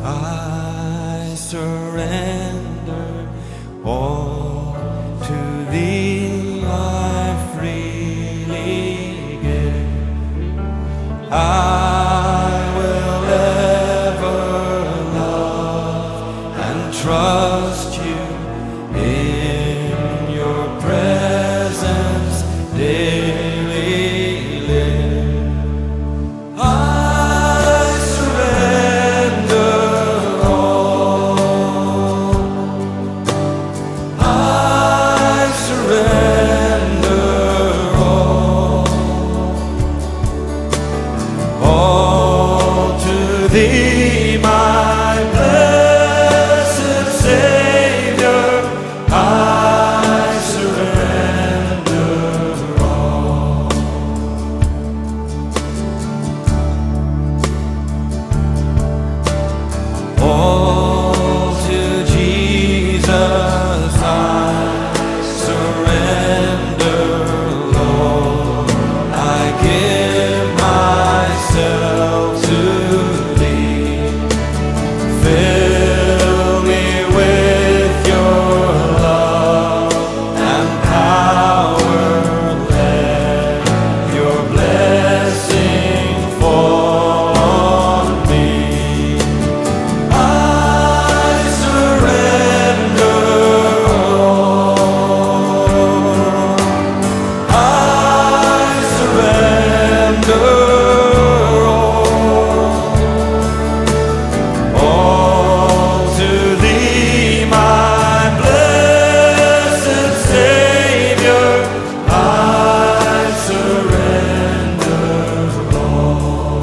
I surrender all to Thee, I freely give. I will ever love and trust You in Your presence daily live. I surrender all. I surrender all to Thee, my blessed Savior. I surrender all. All to Jesus I surrender, Lord. I give myself to Thee. Fill me with Your love and power. Let Your blessing fall on me. I surrender all. I surrender all to Thee, my blessed Savior. I surrender all.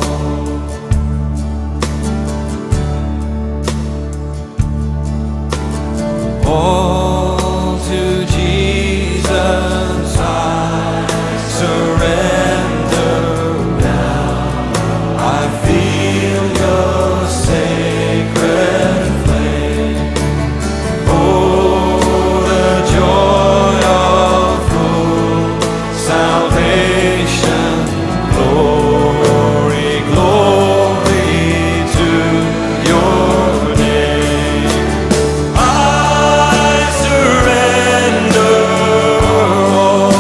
All to Jesus I surrender now. I feel Your sacred flame. Oh, the joy of full salvation. Glory, glory to Your name. I surrender all.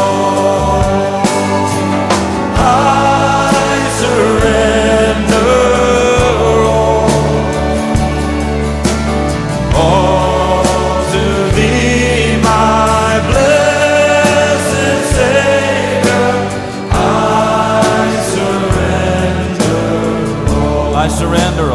I surrender all to Thee, my blessed Savior. I surrender all. I surrender